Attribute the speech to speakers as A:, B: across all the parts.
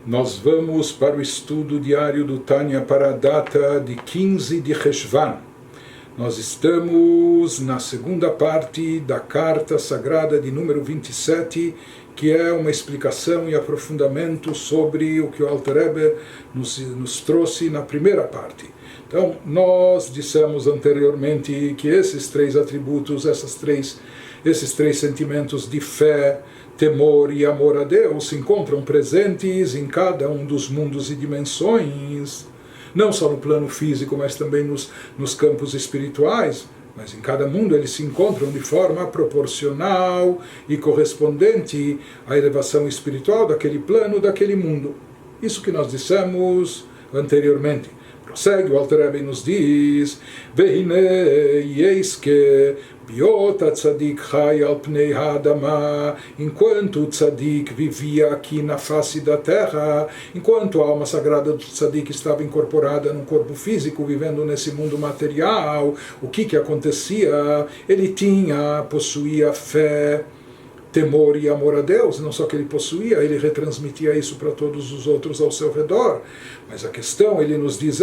A: Nós vamos para o estudo diário do Tânia para a data de 15 de Reshvan. Nós estamos na segunda parte da carta sagrada de número 27, que é uma explicação e aprofundamento sobre o que o Alter Rebbe nos trouxe na primeira parte. Então, nós dissemos anteriormente que esses três atributos, esses três sentimentos de fé, temor e amor a Deus se encontram presentes em cada um dos mundos e dimensões, não só no plano físico, mas também nos campos espirituais. Mas em cada mundo eles se encontram de forma proporcional e correspondente à elevação espiritual daquele plano, daquele mundo. Isso que nós dissemos anteriormente. Prossegue, o Alter Rebbe nos diz: Vehine yeske biot tzadik chai al pnei ha'adama. Enquanto o tzadik vivia aqui na face da terra, enquanto a alma sagrada do tzadik estava incorporada num corpo físico, vivendo nesse mundo material, o que acontecia? Ele possuía fé, temor e amor a Deus. Não só que ele possuía, ele retransmitia isso para todos os outros ao seu redor. Mas a questão, ele nos diz,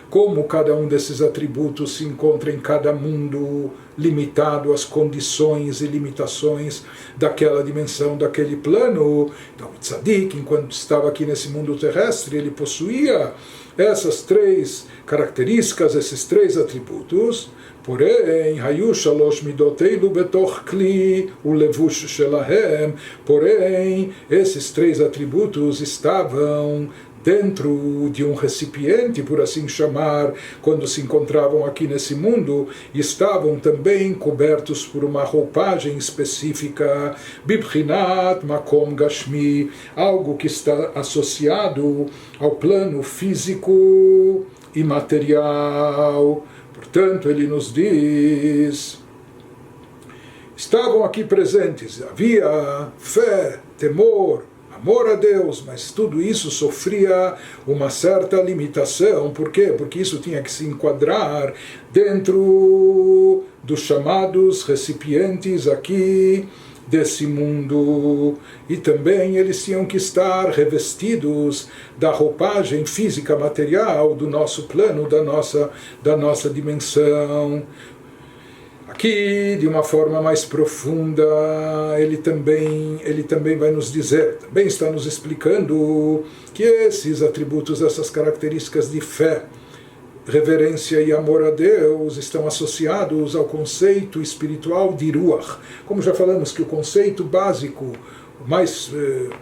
A: como cada um desses atributos se encontra em cada mundo, limitado às condições e limitações daquela dimensão, daquele plano. Então o tzadik, enquanto estava aqui nesse mundo terrestre, ele possuía essas três características, esses três atributos. Porém, hayu shalosh midoteilu betoch kli ulevush shelahem. Porém, esses três atributos estavam dentro de um recipiente, por assim chamar, quando se encontravam aqui nesse mundo, e estavam também cobertos por uma roupagem específica, bibchinat makom gashmi, algo que está associado ao plano físico e material. Portanto, ele nos diz, estavam aqui presentes, havia fé, temor, amor a Deus, mas tudo isso sofria uma certa limitação. Por quê? Porque isso tinha que se enquadrar dentro dos chamados recipientes aqui desse mundo, e também eles tinham que estar revestidos da roupagem física material do nosso plano, da nossa dimensão. Aqui, de uma forma mais profunda, ele também vai nos dizer, também está nos explicando que esses atributos, essas características de fé, reverência e amor a Deus estão associados ao conceito espiritual de Ruach. Como já falamos que o conceito básico, mais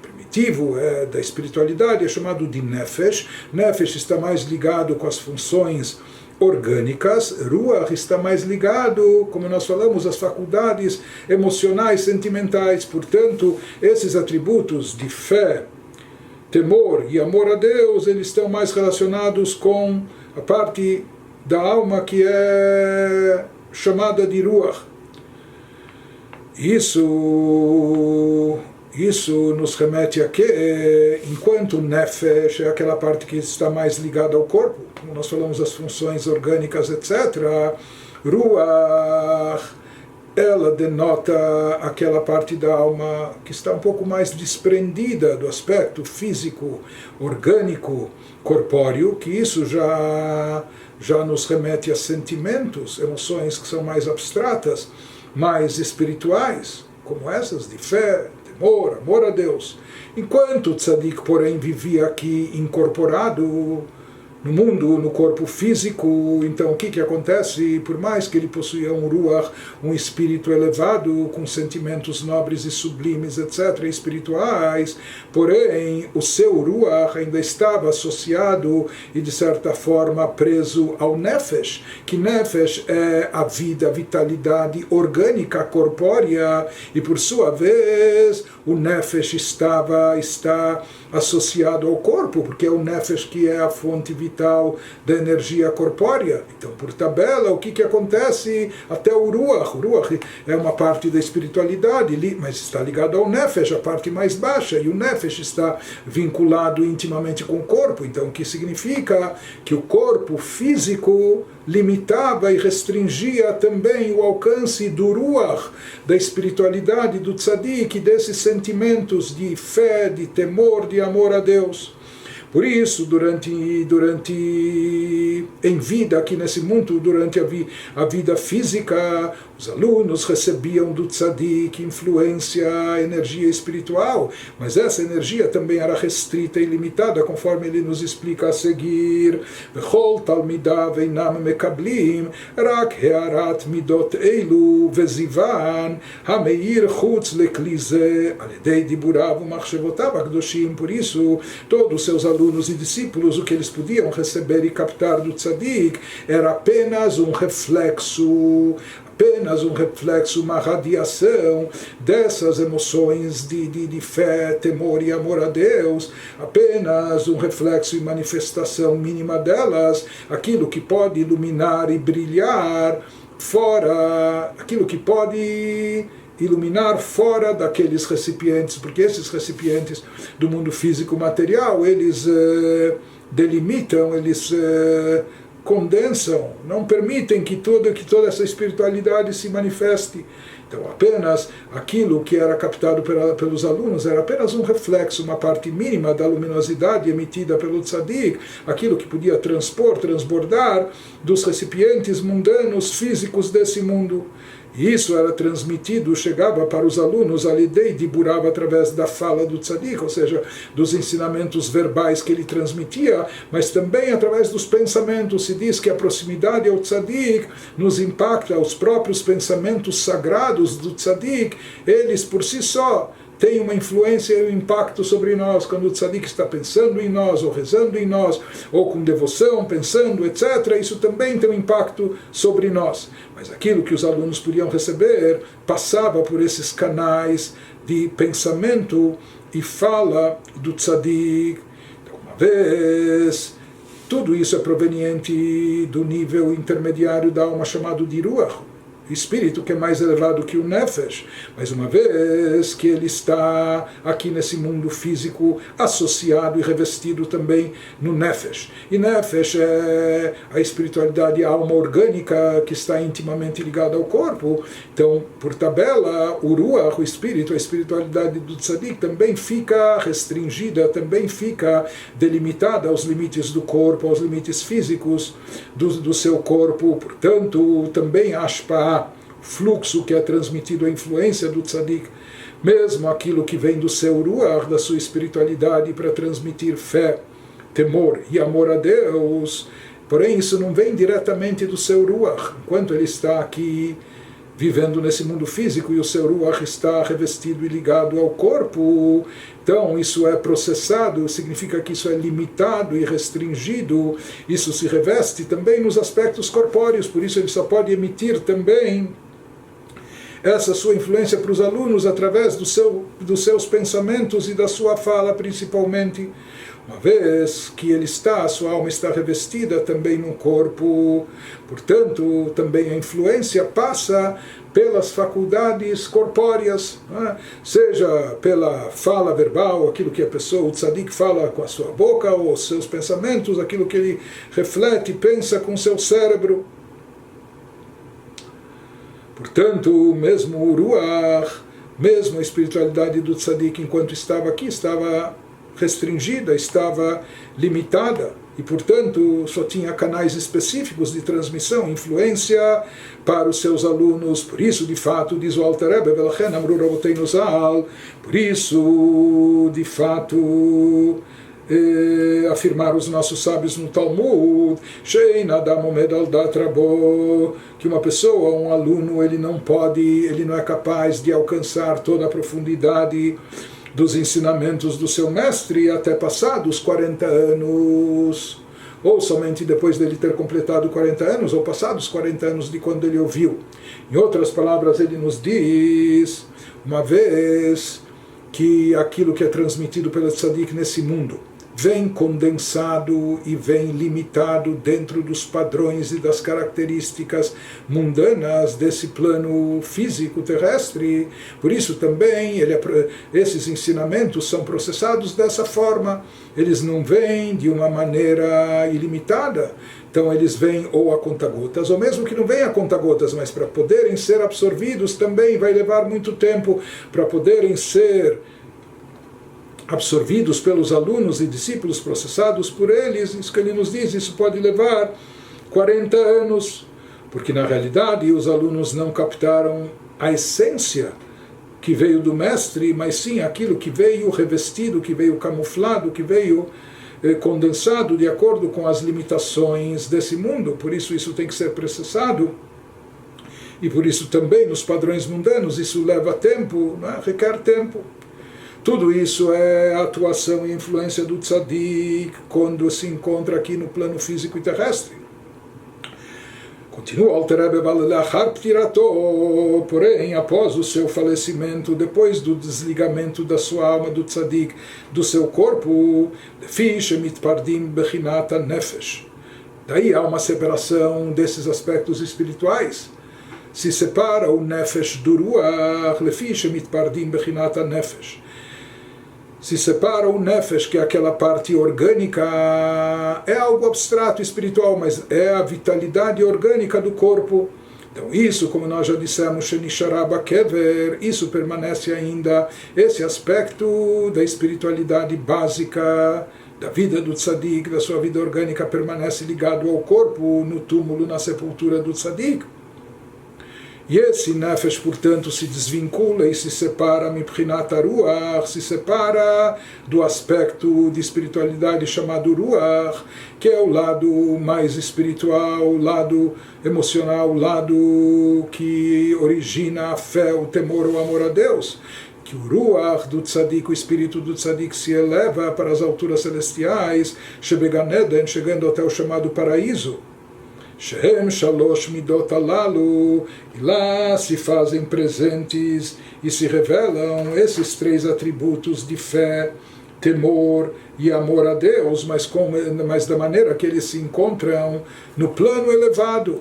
A: primitivo da espiritualidade é chamado de Nefesh. Nefesh está mais ligado com as funções orgânicas, Ruach está mais ligado, como nós falamos, às faculdades emocionais, sentimentais. Portanto, esses atributos de fé, temor e amor a Deus, eles estão mais relacionados com a parte da alma que é chamada de Ruach. Isso nos remete a que, enquanto Nefesh é aquela parte que está mais ligada ao corpo, como nós falamos, as funções orgânicas, etc., Ruach, ela denota aquela parte da alma que está um pouco mais desprendida do aspecto físico, orgânico, corpóreo, que isso já nos remete a sentimentos, emoções que são mais abstratas, mais espirituais, como essas de fé, temor, amor a Deus. Enquanto o tzadik, porém, vivia aqui incorporado no mundo, no corpo físico, então o que acontece? Por mais que ele possuía um Ruach, um espírito elevado, com sentimentos nobres e sublimes, etc., espirituais, porém o seu Ruach ainda estava associado e de certa forma preso ao Nefesh, que Nefesh é a vida, a vitalidade orgânica, corpórea, e por sua vez o Nefesh está associado ao corpo, porque é o Nefesh que é a fonte vital da energia corpórea. Então, por tabela, o que acontece? Até o Ruach. O Ruach é uma parte da espiritualidade, mas está ligado ao Nefesh, a parte mais baixa, e o Nefesh está vinculado intimamente com o corpo. Então, o que significa? Que o corpo físico limitava e restringia também o alcance do Ruach, da espiritualidade do Tzadik, desses sentimentos de fé, de temor, de amor a Deus. Por isso, em vida aqui nesse mundo, durante a vida física, os alunos recebiam do tzadik influência, energia espiritual, mas essa energia também era restrita e limitada, conforme ele nos explica a seguir. V'chol talmidav einam mekablim rak hearat midot eilu vezivan hameir chutz lekli ze al yedei diburav umachshevotav hakdoshim. Por isso, todos os seus alunos e discípulos, o que eles podiam receber e captar do tzadik era apenas um reflexo, uma radiação dessas emoções de fé, temor e amor a Deus, apenas um reflexo e manifestação mínima delas, aquilo que pode iluminar e brilhar fora, aquilo que pode iluminar fora daqueles recipientes, porque esses recipientes do mundo físico material, eles delimitam, eles condensam, não permitem que toda essa espiritualidade se manifeste. Então apenas aquilo que era captado pelos alunos era apenas um reflexo, uma parte mínima da luminosidade emitida pelo tzadik, aquilo que podia transbordar dos recipientes mundanos físicos desse mundo. E isso era transmitido, chegava para os alunos a lidei de Burav através da fala do tzadik, ou seja, dos ensinamentos verbais que ele transmitia, mas também através dos pensamentos. Se diz que a proximidade ao tzadik nos impacta, os próprios pensamentos sagrados do tzadik, eles por si só tem uma influência e um impacto sobre nós. Quando o tzadik está pensando em nós, ou rezando em nós, ou com devoção, pensando, etc., isso também tem um impacto sobre nós. Mas aquilo que os alunos podiam receber passava por esses canais de pensamento e fala do tzadik. Então, uma vez, tudo isso é proveniente do nível intermediário da alma chamado de Ruach, espírito que é mais elevado que o Nefesh, mas uma vez que ele está aqui nesse mundo físico associado e revestido também no Nefesh. E Nefesh é a espiritualidade, a alma orgânica que está intimamente ligada ao corpo. Então, por tabela, o Ruach, o espírito, a espiritualidade do Tzadik também fica restringida, também fica delimitada aos limites do corpo, aos limites físicos do seu corpo. Portanto, também Ashpa, fluxo que é transmitido, a influência do tzadik, mesmo aquilo que vem do seu ruach, da sua espiritualidade, para transmitir fé, temor e amor a Deus, porém isso não vem diretamente do seu ruach, enquanto ele está aqui vivendo nesse mundo físico e o seu ruach está revestido e ligado ao corpo. Então isso é processado, significa que isso é limitado e restringido, isso se reveste também nos aspectos corpóreos, por isso ele só pode emitir também essa sua influência para os alunos através dos seus pensamentos e da sua fala principalmente. Uma vez que ele está, a sua alma está revestida também no corpo, portanto, também a influência passa pelas faculdades corpóreas, né? Seja pela fala verbal, aquilo que a pessoa, o tzadik, fala com a sua boca, ou os seus pensamentos, aquilo que ele reflete, pensa com o seu cérebro. Portanto, mesmo o Ruach, mesmo a espiritualidade do tzadik, enquanto estava aqui, estava restringida, estava limitada, e portanto só tinha canais específicos de transmissão, influência para os seus alunos. Por isso, de fato, diz o Alter Rebbe, Velachen amru Raboteinu Zal, por isso, de fato, afirmaram os nossos sábios no Talmud, Shein Adam Omed al Dat Rabo, que uma pessoa, um aluno, ele não é capaz de alcançar toda a profundidade dos ensinamentos do seu mestre até passados 40 anos, ou somente depois dele ter completado 40 anos, ou passados 40 anos de quando ele ouviu. Em outras palavras, ele nos diz, uma vez que aquilo que é transmitido pelo tzadik nesse mundo vem condensado e vem limitado dentro dos padrões e das características mundanas desse plano físico terrestre. Por isso também esses ensinamentos são processados dessa forma. Eles não vêm de uma maneira ilimitada. Então eles vêm ou a conta-gotas, ou mesmo que não venham a conta-gotas, mas para poderem ser absorvidos também vai levar muito tempo para poderem ser absorvidos pelos alunos e discípulos, processados por eles. Isso que ele nos diz, isso pode levar 40 anos, porque na realidade os alunos não captaram a essência que veio do mestre, mas sim aquilo que veio revestido, que veio camuflado, que veio condensado de acordo com as limitações desse mundo. Por isso isso tem que ser processado, e por isso também nos padrões mundanos isso leva tempo, né? Requer tempo. Tudo isso é a atuação e influência do tzadik quando se encontra aqui no plano físico e terrestre. Continua o Alter Rebbe, porém, após o seu falecimento, depois do desligamento da sua alma, do tzadik, do seu corpo, daí há uma separação desses aspectos espirituais. Se separa o nefesh do ruach, se separa o nefesh, que é aquela parte orgânica, é algo abstrato, espiritual, mas é a vitalidade orgânica do corpo. Então isso, como nós já dissemos, shenisharaba kever, isso permanece ainda, esse aspecto da espiritualidade básica, da vida do tzadik, da sua vida orgânica, permanece ligado ao corpo, no túmulo, na sepultura do tzadik. E esse nefesh, portanto, se desvincula e se separa, mipchinat ruach, se separa do aspecto de espiritualidade chamado ruach, que é o lado mais espiritual, o lado emocional, o lado que origina a fé, o temor, o amor a Deus. Que o ruach do tzadik, o espírito do tzadik, se eleva para as alturas celestiais, shebeganeden, chegando até o chamado paraíso. Shem Shalosh Midot Alalu, e lá se fazem presentes e se revelam esses três atributos de fé, temor e amor a Deus, mas da maneira que eles se encontram no plano elevado,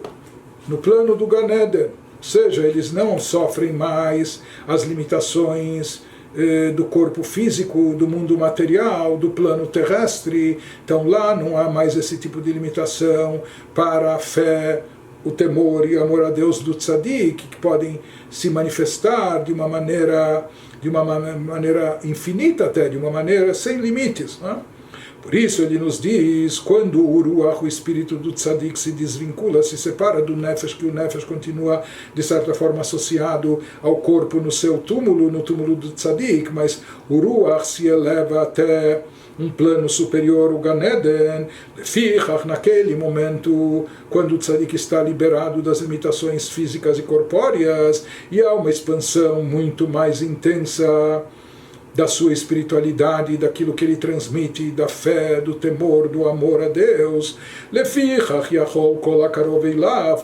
A: no plano do Gan Eden. Ou seja, eles não sofrem mais as limitações do corpo físico, do mundo material, do plano terrestre. Então lá não há mais esse tipo de limitação para a fé, o temor e o amor a Deus do tzadik, que podem se manifestar de uma maneira infinita, até de uma maneira sem limites, né? Por isso ele nos diz, quando o ruach, o espírito do tzadik, se desvincula, se separa do nefesh, que o nefesh continua de certa forma associado ao corpo no seu túmulo, no túmulo do tzadik, mas o ruach se eleva até um plano superior, o Gan Eden, naquele momento, quando o tzadik está liberado das limitações físicas e corpóreas, e há uma expansão muito mais intensa da sua espiritualidade, daquilo que ele transmite, da fé, do temor, do amor a Deus.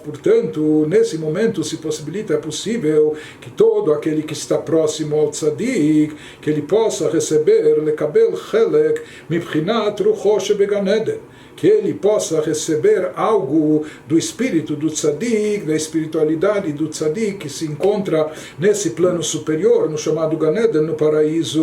A: Portanto, nesse momento se possibilita, é possível que todo aquele que está próximo ao tzadik, que ele possa receber lekabel chelek mibchinat rucho shebegan Eden, que ele possa receber algo do espírito do tzadik, da espiritualidade do tzadik, que se encontra nesse plano superior, no chamado Gan Eden, no paraíso,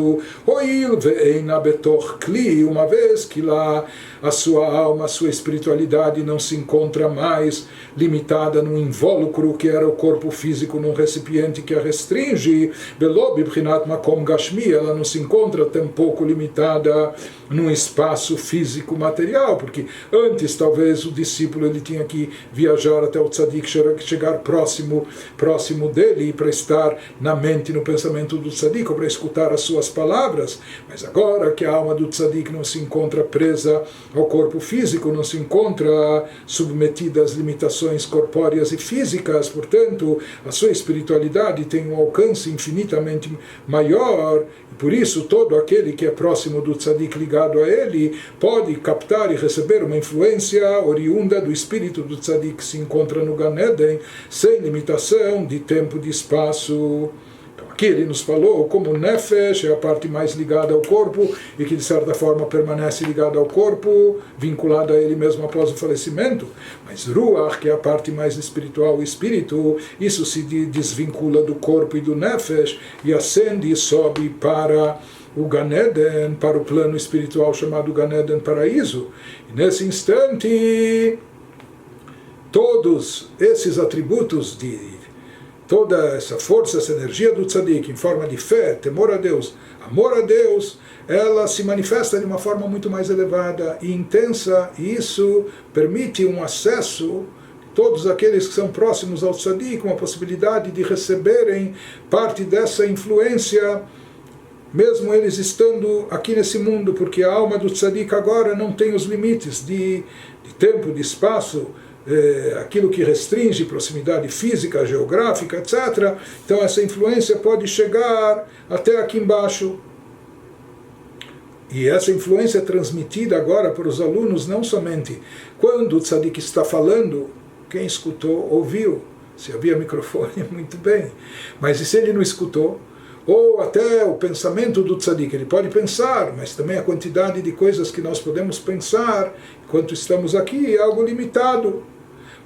A: uma vez que lá a sua alma, a sua espiritualidade não se encontra mais limitada num invólucro que era o corpo físico, num recipiente que a restringe, ela não se encontra tampouco limitada num espaço físico material, porque antes talvez o discípulo ele tinha que viajar até o tzadik, chegar próximo dele para estar na mente, no pensamento do tzadik, ou para escutar as suas palavras. Mas agora que a alma do tzadik não se encontra presa ao corpo físico, não se encontra submetida às limitações corpóreas e físicas, portanto a sua espiritualidade tem um alcance infinitamente maior, e por isso todo aquele que é próximo do tzadik, ligado a ele, pode captar e receber uma influência oriunda do espírito do tzadik que se encontra no Gan Eden, sem limitação de tempo e de espaço. Então aqui ele nos falou como o nefesh é a parte mais ligada ao corpo e que de certa forma permanece ligada ao corpo, vinculada a ele mesmo após o falecimento, mas ruach, que é a parte mais espiritual, o espírito, isso se desvincula do corpo e do nefesh e ascende e sobe para o Gan Eden, para o plano espiritual chamado Gan Eden, paraíso. E nesse instante todos esses atributos toda essa força, essa energia do tzadik, em forma de fé, temor a Deus, amor a Deus, ela se manifesta de uma forma muito mais elevada e intensa, e isso permite um acesso de todos aqueles que são próximos ao tzadik, com a possibilidade de receberem parte dessa influência, mesmo eles estando aqui nesse mundo, porque a alma do tzadik agora não tem os limites de tempo, de espaço, aquilo que restringe proximidade física, geográfica, etc. Então essa influência pode chegar até aqui embaixo. E essa influência é transmitida agora para os alunos não somente quando o tzadik está falando, quem escutou, ouviu. Se havia microfone, muito bem. Mas e se ele não escutou? Ou até o pensamento do tzadik, ele pode pensar, mas também a quantidade de coisas que nós podemos pensar enquanto estamos aqui é algo limitado.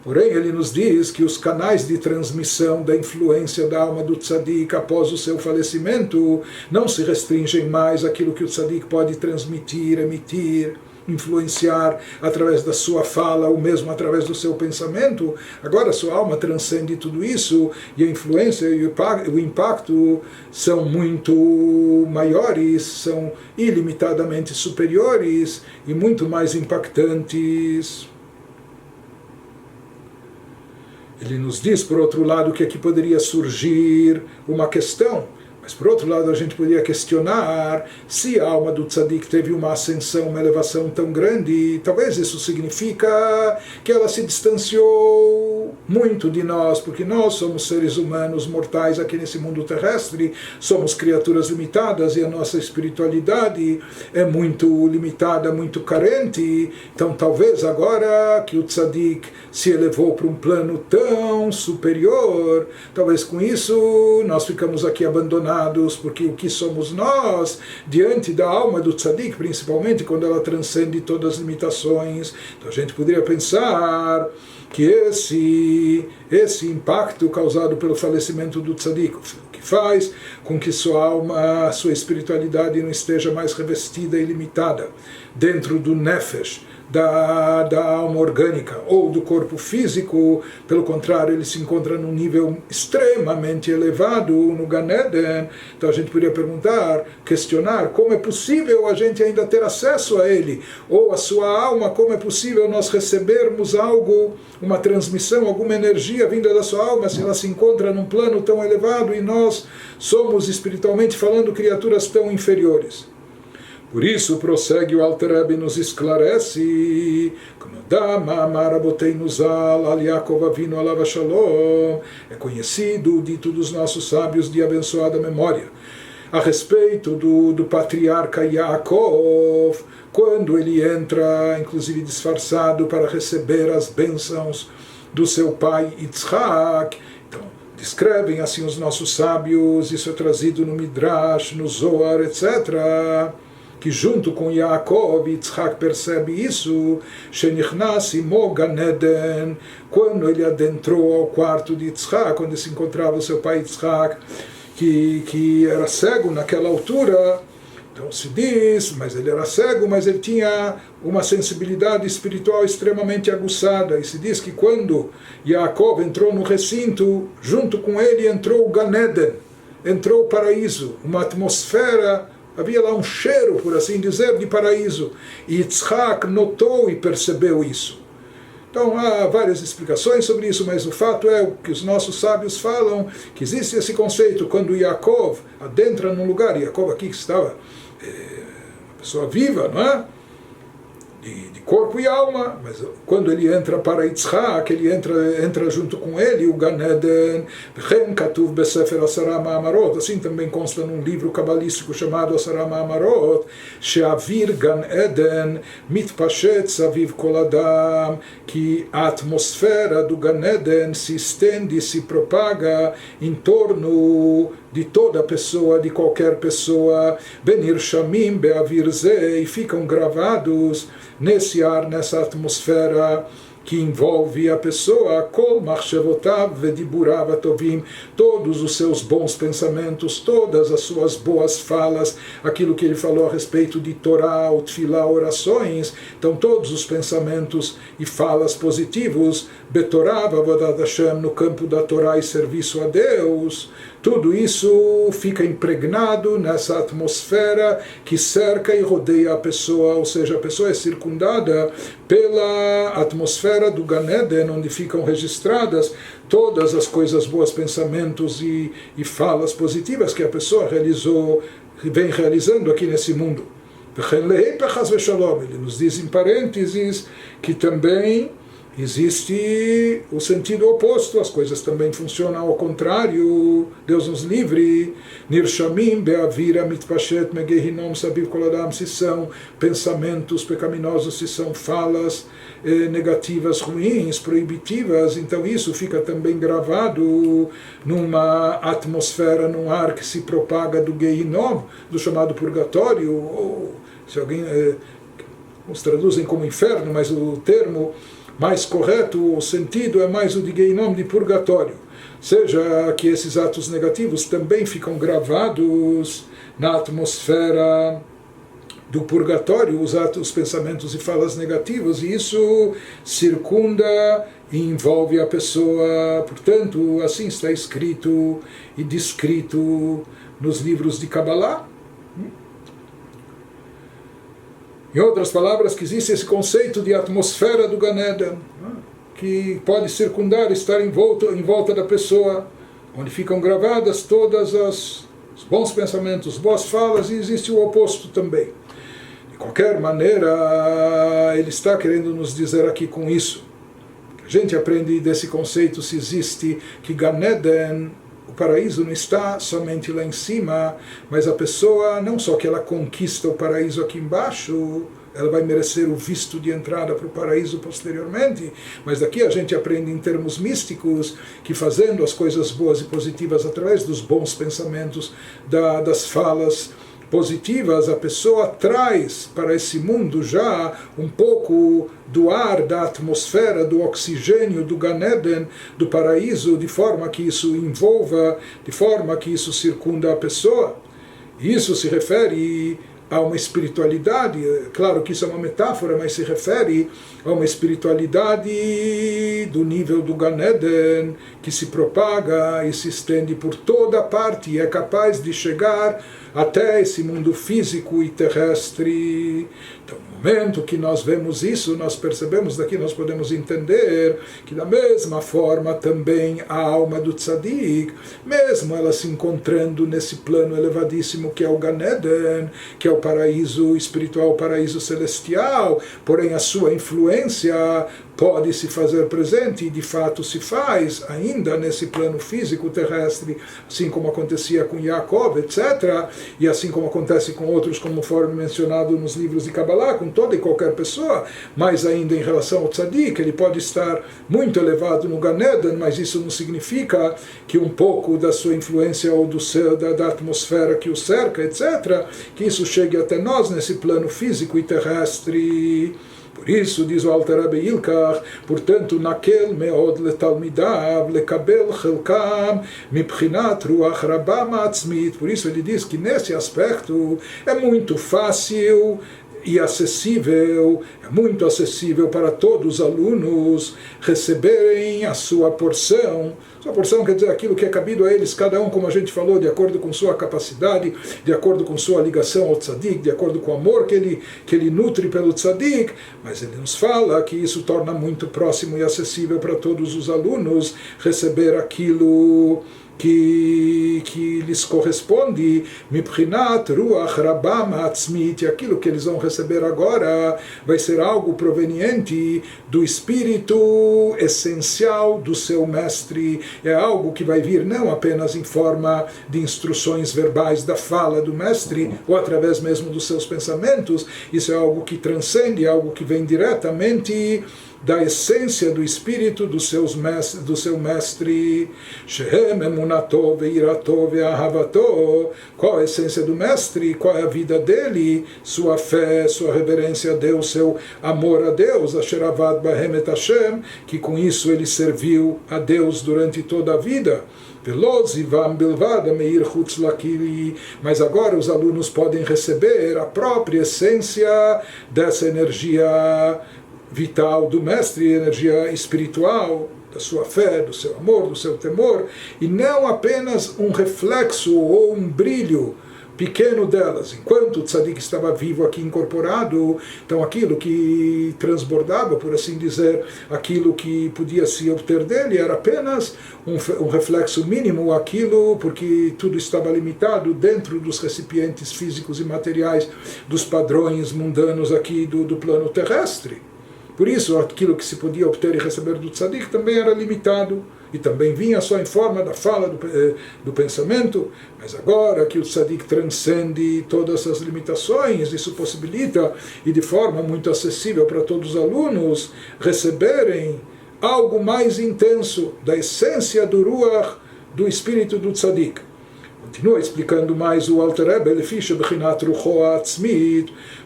A: Porém, ele nos diz que os canais de transmissão da influência da alma do tzadik após o seu falecimento não se restringem mais àquilo que o tzadik pode transmitir, emitir, influenciar através da sua fala ou mesmo através do seu pensamento. Agora sua alma transcende tudo isso e a influência e o impacto são muito maiores, são ilimitadamente superiores e muito mais impactantes. Ele nos diz, por outro lado, que aqui poderia surgir uma questão, mas por outro lado a gente poderia questionar se a alma do tzadik teve uma ascensão, uma elevação tão grande, talvez isso significa que ela se distanciou muito de nós, porque nós somos seres humanos mortais aqui nesse mundo terrestre, somos criaturas limitadas e a nossa espiritualidade é muito limitada, muito carente. Então talvez agora que o tzadik se elevou para um plano tão superior, talvez com isso nós ficamos aqui abandonados, porque o que somos nós diante da alma do tzadik, principalmente quando ela transcende todas as limitações. Então a gente poderia pensar que esse impacto causado pelo falecimento do tzadik, que faz com que sua alma, sua espiritualidade não esteja mais revestida e limitada dentro do nefesh, da alma orgânica ou do corpo físico. Pelo contrário, ele se encontra num nível extremamente elevado no Gan Eden. Então a gente poderia perguntar, questionar como é possível a gente ainda ter acesso a ele, ou a sua alma, como é possível nós recebermos algo, uma transmissão, alguma energia vinda da sua alma, se ela se encontra num plano tão elevado e nós somos, espiritualmente falando, criaturas tão inferiores. Por isso, prossegue o Alter Rebbe, nos esclarece, é conhecido o dito dos nossos sábios de abençoada memória, a respeito do patriarca Yaakov, quando ele entra, inclusive disfarçado, para receber as bênçãos do seu pai Yitzhak. Então, descrevem assim os nossos sábios, isso é trazido no Midrash, no Zohar, etc., que junto com Yaakov, Yitzhak percebe isso, Shenichnas imo Gan Eden, quando ele adentrou ao quarto de Yitzhak, onde se encontrava o seu pai Yitzhak, que era cego naquela altura. Então se diz, mas ele era cego, mas ele tinha uma sensibilidade espiritual extremamente aguçada, e se diz que quando Yaakov entrou no recinto, junto com ele entrou o Gan Eden, entrou o paraíso, uma atmosfera. Havia lá um cheiro, por assim dizer, de paraíso. E Yitzhak notou e percebeu isso. Então há várias explicações sobre isso, mas o fato é que os nossos sábios falam que existe esse conceito quando Yaakov adentra num lugar, Yaakov aqui que estava uma pessoa viva, não é? De corpo e alma, mas quando ele entra para Yitzhak, ele entra junto com ele, o Gan Eden, assim também consta num livro cabalístico chamado Asara Ma'amarot, She'avir Gan Eden mitpashet saviv kol adam, que a atmosfera do Gan Eden se estende, se propaga em torno de toda pessoa, de qualquer pessoa, benir shamim be'avir ze, e ficam gravados nesse ar, nessa atmosfera, que envolve a pessoa, kol machshevotav vediburav atovim, todos os seus bons pensamentos, todas as suas boas falas, aquilo que ele falou a respeito de Torá, Tfilá, orações, então todos os pensamentos e falas positivos, Betorá, Avodat Hashem, no campo da Torá e serviço a Deus, tudo isso fica impregnado nessa atmosfera que cerca e rodeia a pessoa, ou seja, a pessoa é circundada pela atmosfera do Gan Eden, onde ficam registradas todas as coisas boas, pensamentos e falas positivas que a pessoa vem realizando aqui nesse mundo. Ele nos diz em parênteses que também existe o sentido oposto, as coisas também funcionam ao contrário. Deus nos livre. Nirshamim be'avira mitpashet megehinom sabiv kol adam, se são pensamentos pecaminosos, se são falas negativas, ruins, proibitivas, então isso fica também gravado numa atmosfera, num ar que se propaga do Gehinom, do chamado purgatório, ou se alguém os traduzem como inferno, mas o termo mais correto, o sentido é mais o de Gehinom, de purgatório. Seja que esses atos negativos também ficam gravados na atmosfera do purgatório, os pensamentos e falas negativos, e isso circunda e envolve a pessoa. Portanto, assim está escrito e descrito nos livros de Kabbalah. Em outras palavras, que existe esse conceito de atmosfera do Gan Eden, que pode circundar, estar em volta da pessoa, onde ficam gravadas todas os bons pensamentos, boas falas, e existe o oposto também. De qualquer maneira, ele está querendo nos dizer aqui com isso. A gente aprende desse conceito, se existe, que Gan Eden, o paraíso, não está somente lá em cima, mas a pessoa, não só que ela conquista o paraíso aqui embaixo, ela vai merecer o visto de entrada para o paraíso posteriormente, mas daqui a gente aprende em termos místicos que fazendo as coisas boas e positivas através dos bons pensamentos, das falas positivas, a pessoa traz para esse mundo já um pouco do ar, da atmosfera, do oxigênio, do Gan Eden, do paraíso, de forma que isso envolva, de forma que isso circunda a pessoa. Isso se refere a uma espiritualidade, claro que isso é uma metáfora, mas se refere a uma espiritualidade do nível do Gan Eden, que se propaga e se estende por toda parte e é capaz de chegar até esse mundo físico e terrestre. Então, no momento que nós vemos isso, nós percebemos daqui, nós podemos entender que da mesma forma também a alma do Tzadik, mesmo ela se encontrando nesse plano elevadíssimo que é o Gan Eden, que é o paraíso espiritual, o paraíso celestial, porém a sua influência pode se fazer presente, e de fato se faz, ainda nesse plano físico terrestre, assim como acontecia com Yaakov, etc., e assim como acontece com outros, conforme mencionado nos livros de Kabbalah, com toda e qualquer pessoa, mas ainda em relação ao Tzadik, ele pode estar muito elevado no Gan Eden, mas isso não significa que um pouco da sua influência ou do céu, da atmosfera que o cerca, etc., que isso chegue até nós nesse plano físico e terrestre. Por isso, diz o Alter Rebbe Ilkach, portanto, naquel meod letalmidav lekabel chelkam mibchinat ruach rabba ma'atzmit. Por isso ele diz que nesse aspecto é muito fácil e acessível, é muito acessível para todos os alunos receberem a sua porção. Sua porção quer dizer aquilo que é cabido a eles, cada um, como a gente falou, de acordo com sua capacidade, de acordo com sua ligação ao Tzadik, de acordo com o amor que ele nutre pelo Tzadik, mas ele nos fala que isso torna muito próximo e acessível para todos os alunos receber aquilo que lhes corresponde, mibchinat ruach rabba ma'atzmit, aquilo que eles vão receber agora vai ser algo proveniente do espírito essencial do seu mestre, é algo que vai vir não apenas em forma de instruções verbais da fala do mestre, ou através mesmo dos seus pensamentos, isso é algo que transcende, algo que vem diretamente da essência do espírito do seu mestre. Shehem emunato veirato ve'ahavato. Qual a essência do mestre? Qual é a vida dele? Sua fé, sua reverência a Deus, seu amor a Deus, asher avad bahem et Hashem, que com isso ele serviu a Deus durante toda a vida. Mas agora os alunos podem receber a própria essência dessa energia vital do mestre, energia espiritual, da sua fé, do seu amor, do seu temor, e não apenas um reflexo ou um brilho pequeno delas. Enquanto o tzadik estava vivo aqui incorporado, então aquilo que transbordava, por assim dizer, aquilo que podia se obter dele era apenas um reflexo mínimo, aquilo porque tudo estava limitado dentro dos recipientes físicos e materiais, dos padrões mundanos aqui do plano terrestre. Por isso, aquilo que se podia obter e receber do tzadik também era limitado, e também vinha só em forma da fala, do pensamento. Mas agora que o tzadik transcende todas essas limitações, isso possibilita, e de forma muito acessível para todos os alunos, receberem algo mais intenso da essência do Ruach, do espírito do tzadik. Continua explicando mais o Alter Rebbe,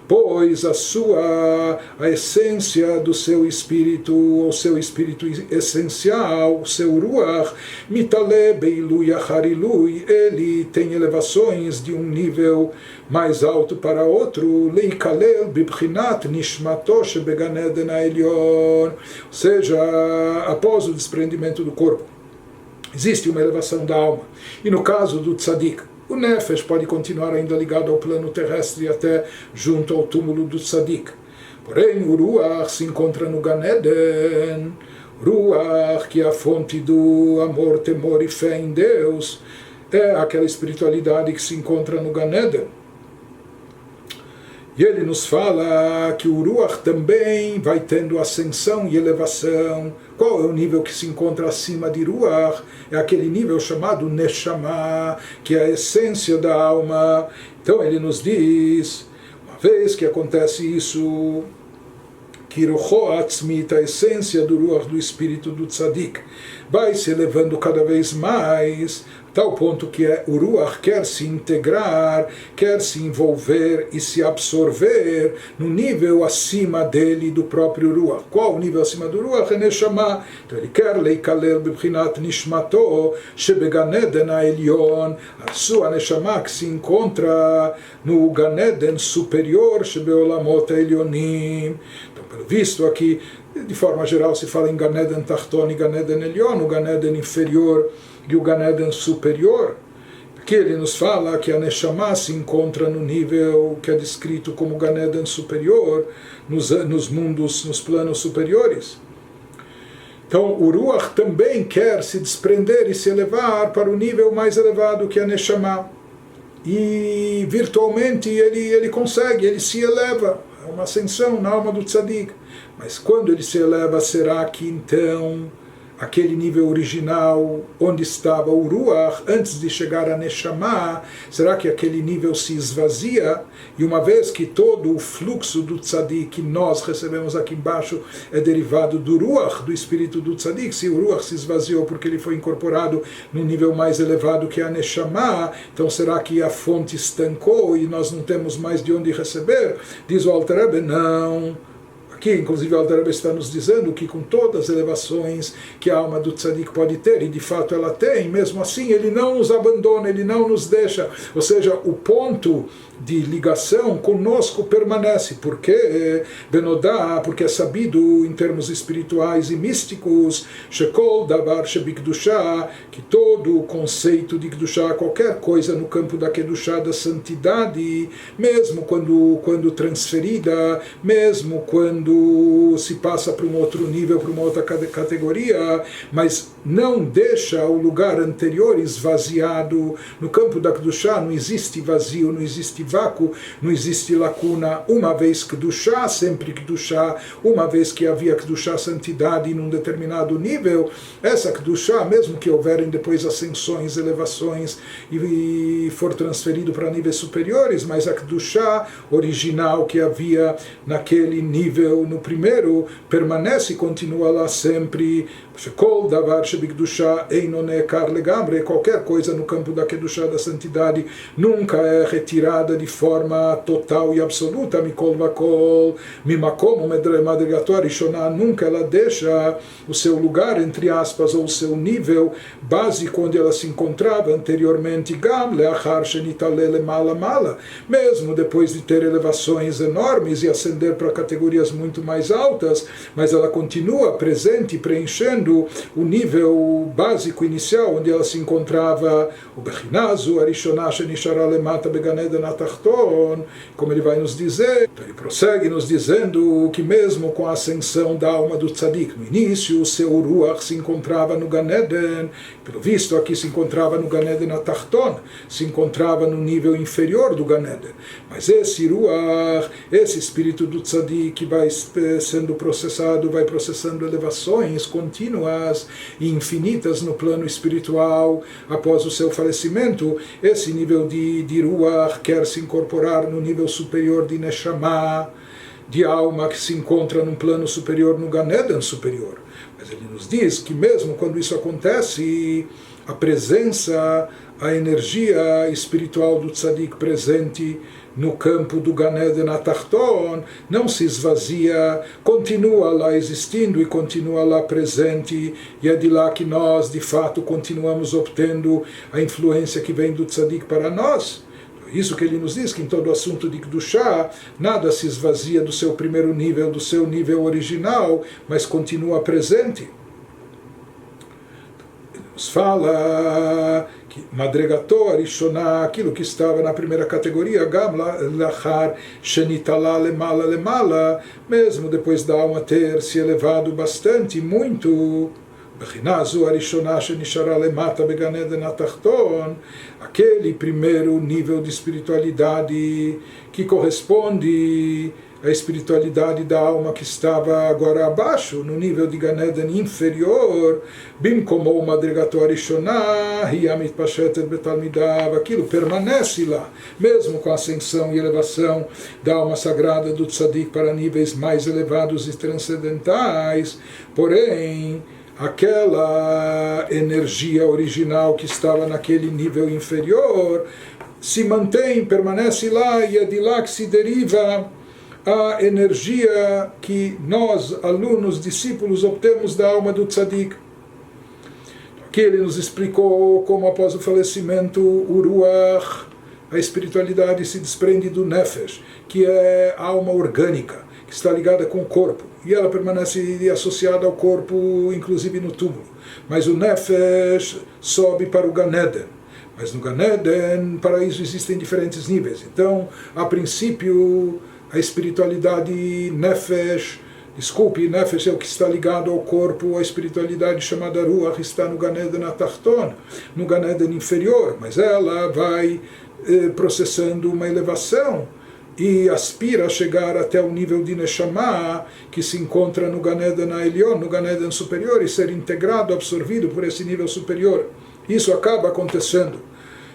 A: pois a essência do seu espírito, o seu espírito essencial, o seu Ruach, mitale beilu yacharilui, ele tem elevações de um nível mais alto para outro, leikalel bibchinat nishmato shebegan eden ha'elyon, ou seja, após o desprendimento do corpo, existe uma elevação da alma. E no caso do tzadik, o nefesh pode continuar ainda ligado ao plano terrestre até junto ao túmulo do tzadik. Porém, o Ruach se encontra no Gan Eden. Ruach, que é a fonte do amor, temor e fé em Deus, é aquela espiritualidade que se encontra no Gan Eden. E ele nos fala que o Ruach também vai tendo ascensão e elevação. Qual é o nível que se encontra acima de Ruach? É aquele nível chamado Neshama, que é a essência da alma. Então ele nos diz, uma vez que acontece isso, que Ruach Atzmit, a essência do Ruach, do espírito do Tzadik, vai se elevando cada vez mais, tal ponto que o Ruach quer se integrar, quer se envolver e se absorver no nível acima dele, do próprio Ruach. Qual o nível acima do Ruach? É Neshama. Então ele quer leikalel bibchinat nishmato shebegan eden ha'elyon, a sua Neshama que se encontra no Gan Eden superior, shebeolamot ha'elyonim. Então, pelo visto aqui, de forma geral se fala em Gan Eden Tachton e Gan Eden Elyon, o Gan Eden inferior e o Gan Eden superior. Aqui ele nos fala que a Neshama se encontra no nível que é descrito como Gan Eden superior, nos mundos, nos planos superiores. Então o Ruach também quer se desprender e se elevar para o nível mais elevado que é a Neshama. E virtualmente ele consegue, ele se eleva. É uma ascensão na alma do tzadik. Mas quando ele se eleva, será que então aquele nível original onde estava o Ruach, antes de chegar a Neshama, será que aquele nível se esvazia? E uma vez que todo o fluxo do Tzadik que nós recebemos aqui embaixo é derivado do Ruach, do espírito do Tzadik, se o Ruach se esvaziou porque ele foi incorporado num nível mais elevado que a Neshama, então será que a fonte estancou e nós não temos mais de onde receber? Diz o Alter Rebbe, não. Aqui, inclusive, o Alter Rebbe está nos dizendo que com todas as elevações que a alma do tzadik pode ter, e de fato ela tem, mesmo assim ele não nos abandona, ele não nos deixa. Ou seja, o ponto de ligação conosco permanece. Por quê? Benodá, porque é sabido em termos espirituais e místicos, Shekol Davar Shebikdushá, que todo o conceito de Kdushá, qualquer coisa no campo da Kedushá, da santidade, mesmo quando transferida, mesmo quando se passa para um outro nível, para uma outra categoria, mas não deixa o lugar anterior esvaziado. No campo da Kedushá não existe vazio, não existe vácuo, não existe lacuna. Uma vez Kedushá, sempre Kedushá, uma vez que havia Kedushá, santidade, num determinado nível, essa Kedushá, mesmo que houverem depois ascensões, elevações, e for transferido para níveis superiores, mas a Kedushá original que havia naquele nível, no primeiro, permanece e continua lá sempre. Qualquer coisa no campo da Kedushá, da santidade, nunca é retirada de forma total e absoluta. Mikol vakol, mimakom madrigator rishoná, nunca ela deixa o seu lugar, entre aspas, ou o seu nível básico onde ela se encontrava anteriormente. Gam leachar shenitale lemala mala, mesmo depois de ter elevações enormes e ascender para categorias muito mais altas, mas ela continua presente, preenchendo o nível básico inicial onde ela se encontrava. O Bechinazu, Arishonah Shenishara Lemata Began Eden Atachton, como ele vai nos dizer. Então ele prossegue nos dizendo que mesmo com a ascensão da alma do Tzadik, no início o seu Ruach se encontrava no Gan Eden, pelo visto aqui se encontrava no Gan Eden Atachton, se encontrava no nível inferior do Gan Eden. Mas esse Ruach, esse espírito do Tzadik vai sendo processado, vai processando elevações contínuas e infinitas no plano espiritual. Após o seu falecimento, esse nível de Ruach quer se incorporar no nível superior de Neshama, de alma que se encontra num plano superior, no Gan Eden superior. Mas ele nos diz que mesmo quando isso acontece, a presença, a energia espiritual do Tzadik presente no campo do Gan Eden Atachton não se esvazia, continua lá existindo e continua lá presente, e é de lá que nós de fato continuamos obtendo a influência que vem do Tzadik para nós. Isso que ele nos diz, que em todo o assunto de Kedushá, nada se esvazia do seu primeiro nível, do seu nível original, mas continua presente. Ele nos fala que Madregator, Rishoná, aquilo que estava na primeira categoria, Gam Lachar Shenitala Lemala Lemala, mesmo depois da alma ter se elevado bastante, muito, Bechinazu Arishonah Shenishara Lemata Began Eden Atachton, aquele primeiro nível de espiritualidade que corresponde a espiritualidade da alma que estava agora abaixo, no nível de Gan Eden inferior, Bimkomo Madrigator Rishoná, Hiyamit Pashetet Betalmidav, aquilo permanece lá, mesmo com a ascensão e elevação da alma sagrada do Tzadik para níveis mais elevados e transcendentais, porém, aquela energia original que estava naquele nível inferior se mantém, permanece lá, e é de lá que se deriva a energia que nós, alunos, discípulos, obtemos da alma do Tzadik. Aqui ele nos explicou como após o falecimento o Ruach, a espiritualidade, se desprende do Nefesh, que é a alma orgânica, que está ligada com o corpo, e ela permanece associada ao corpo, inclusive no túmulo. Mas o Nefesh sobe para o Gan Eden. Mas no Gan Eden, paraíso, existem diferentes níveis. Então, a princípio, a espiritualidade Nefesh, Nefesh é o que está ligado ao corpo, a espiritualidade chamada Ruach está no Gan Eden Atachton, no Gan Eden inferior, mas ela vai processando uma elevação e aspira a chegar até o nível de Neshama, que se encontra no Gan Eden Elyon, no Gan Eden superior, e ser integrado, absorvido por esse nível superior. Isso acaba acontecendo.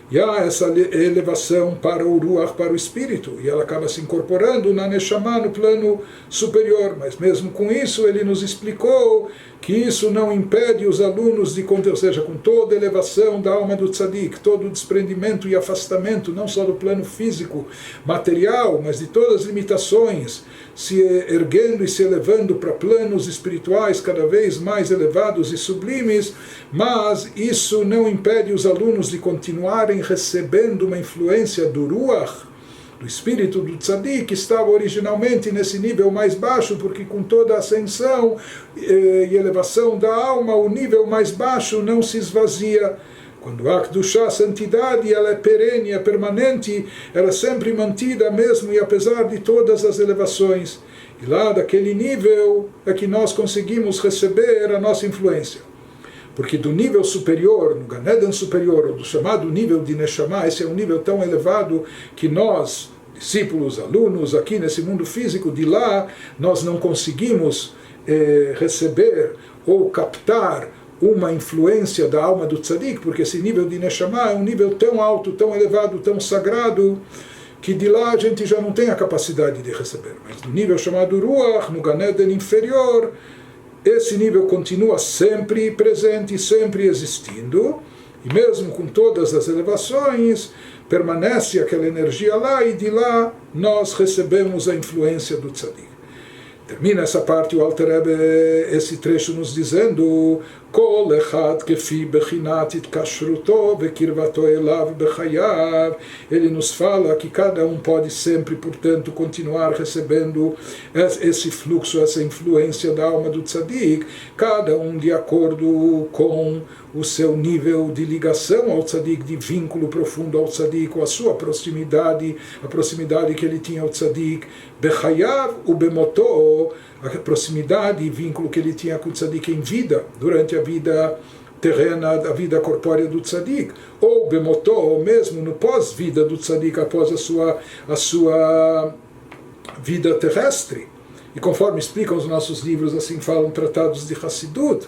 A: E há essa elevação para o Ruach, para o espírito, e ela acaba se incorporando na Neshama, no plano superior. Mas mesmo com isso, ele nos explicou que isso não impede os alunos de, ou seja, com toda a elevação da alma do Tzadik, todo o desprendimento e afastamento, não só do plano físico, material, mas de todas as limitações, se erguendo e se elevando para planos espirituais cada vez mais elevados e sublimes, mas isso não impede os alunos de continuarem recebendo uma influência do Ruach, do espírito do Tzadik, que estava originalmente nesse nível mais baixo, porque com toda a ascensão e elevação da alma, o nível mais baixo não se esvazia. Quando há Kedushá, a santidade, ela é perene, é permanente, ela é sempre mantida mesmo e apesar de todas as elevações. E lá daquele nível é que nós conseguimos receber a nossa influência. porque do nível superior, no Gan Eden superior, ou do chamado nível de Neshama, esse é um nível tão elevado que nós, discípulos, alunos, aqui nesse mundo físico, de lá, nós não conseguimos receber ou captar uma influência da alma do Tzadik, porque esse nível de Neshama é um nível tão alto, tão elevado, tão sagrado, que de lá a gente já não tem a capacidade de receber. Mas no nível chamado Ruach, no Gan Eden inferior, esse nível continua sempre presente, sempre existindo, e mesmo com todas as elevações, permanece aquela energia lá, e de lá nós recebemos a influência do Tzadik. Termina essa parte o Alter Rebbe, esse trecho nos dizendo: Kol echad kefi bechinat itkashruto vekirvato elav bechayav. Ele nos fala que cada um pode sempre, portanto, continuar recebendo esse fluxo, essa influência da alma do Tzadik, cada um de acordo com o seu nível de ligação ao Tzadik, de vínculo profundo ao Tzadik, com a sua proximidade, a proximidade que ele tinha ao Tzadik, bechayav u bemoto, a proximidade e vínculo que ele tinha com o Tzadik em vida, durante a vida terrena, a vida corpórea do Tzadik, ou bemoto, ou mesmo no pós-vida do Tzadik, após a sua vida terrestre. E conforme explicam os nossos livros, assim falam tratados de Hassidut,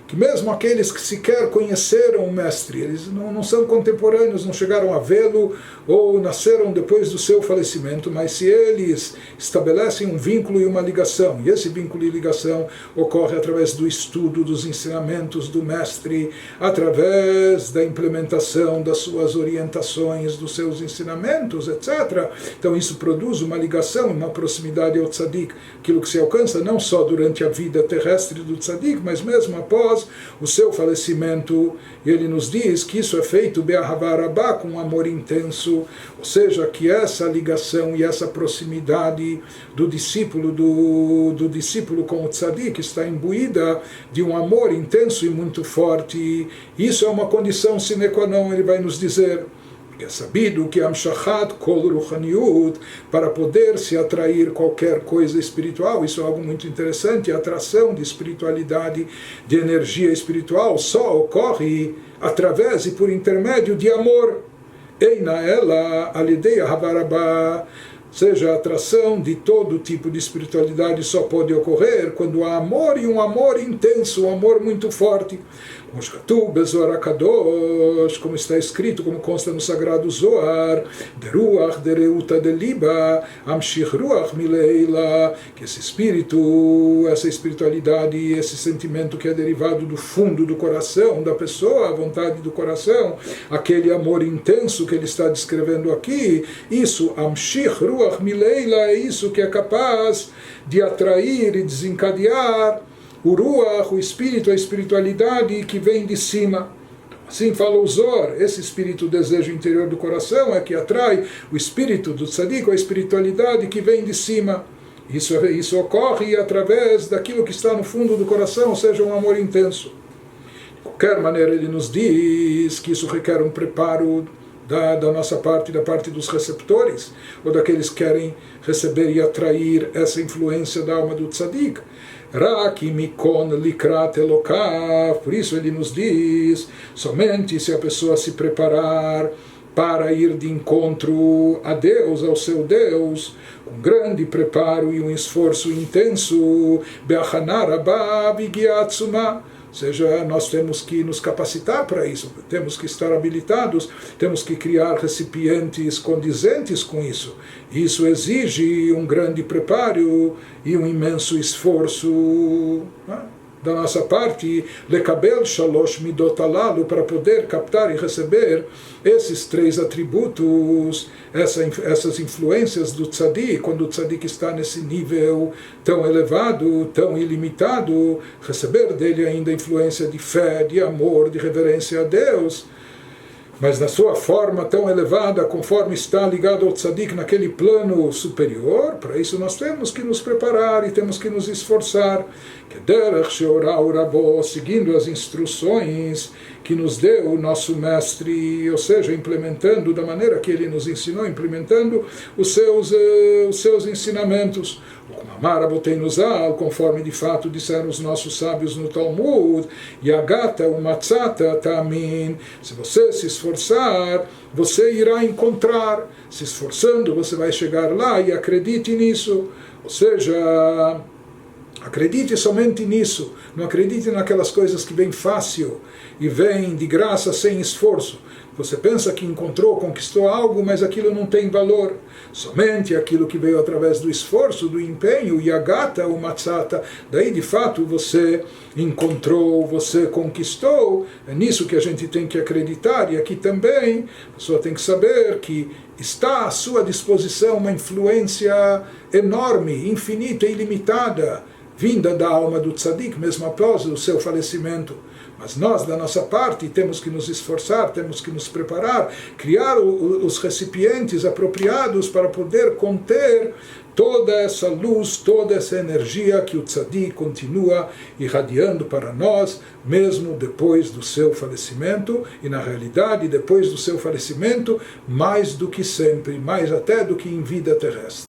A: que mesmo aqueles que sequer conheceram o mestre, eles não são contemporâneos, não chegaram a vê-lo ou nasceram depois do seu falecimento, mas se eles estabelecem um vínculo e uma ligação, e esse vínculo e ligação ocorre através do estudo dos ensinamentos do mestre, através da implementação das suas orientações, dos seus ensinamentos, etc. Então isso produz uma ligação, uma proximidade ao Tzadik, aquilo que se alcança não só durante a vida terrestre do Tzadik, mas mesmo após o seu falecimento. E ele nos diz que isso é feito be'ahavá rabá, com um amor intenso, ou seja, que essa ligação e essa proximidade do discípulo com o Tzadik está imbuída de um amor intenso e muito forte. Isso é uma condição sine qua non, ele vai nos dizer. É sabido que Amshachat Kol Ruchaniut, para poder se atrair qualquer coisa espiritual, isso é algo muito interessante, a atração de espiritualidade, de energia espiritual, só ocorre através e por intermédio de amor. Eina ela alideia havarabá, seja, a atração de todo tipo de espiritualidade só pode ocorrer quando há amor, e um amor intenso, um amor muito forte. Como está escrito, como consta no Sagrado Zohar, Deruach dereuta deliba, amshich ruach mileila, que esse espírito, essa espiritualidade, esse sentimento que é derivado do fundo do coração da pessoa, a vontade do coração, aquele amor intenso que ele está descrevendo aqui, isso, amshich ruach mileila, é isso que é capaz de atrair e desencadear o Ruach, o espírito, a espiritualidade que vem de cima. Assim fala o Zohar, esse espírito, o desejo interior do coração, é que atrai o espírito do Tzadik, a espiritualidade que vem de cima. Isso ocorre através daquilo que está no fundo do coração, ou seja, um amor intenso. De qualquer maneira, ele nos diz que isso requer um preparo da nossa parte, da parte dos receptores, ou daqueles que querem receber e atrair essa influência da alma do Tzadik. Por isso ele nos diz, somente se a pessoa se preparar para ir de encontro a Deus, ao seu Deus, com grande preparo e um esforço intenso, ou seja, nós temos que nos capacitar para isso, temos que estar habilitados, temos que criar recipientes condizentes com isso. Isso exige um grande preparo e um imenso esforço da nossa parte, lekabel shalosh midot alalu, para poder captar e receber esses três atributos, essas influências do Tzadik, quando o Tzadik está nesse nível tão elevado, tão ilimitado, receber dele ainda a influência de fé, de amor, de reverência a Deus, mas na sua forma tão elevada, conforme está ligado ao Tzadik naquele plano superior. Para isso nós temos que nos preparar e temos que nos esforçar, seguindo as instruções que nos deu o nosso mestre, ou seja, implementando da maneira que ele nos ensinou, implementando os seus ensinamentos. Conforme de fato disseram os nossos sábios no Talmud, Yagata umatzata tamin, se você se esforçar, você irá encontrar. Se esforçando, você vai chegar lá, e acredite nisso. Ou seja, acredite somente nisso, não acredite naquelas coisas que vêm fácil e vêm de graça sem esforço. Você pensa que encontrou, conquistou algo, mas aquilo não tem valor. Somente aquilo que veio através do esforço, do empenho, Yagata, o Matzata, daí de fato você encontrou, você conquistou. É nisso que a gente tem que acreditar. E aqui também a pessoa tem que saber que está à sua disposição uma influência enorme, infinita e ilimitada, vinda da alma do tzadik, mesmo após o seu falecimento. Mas nós, da nossa parte, temos que nos esforçar, temos que nos preparar, criar os recipientes apropriados para poder conter toda essa luz, toda essa energia que o tzadik continua irradiando para nós, mesmo depois do seu falecimento, e na realidade, depois do seu falecimento, mais do que sempre, mais até do que em vida terrestre.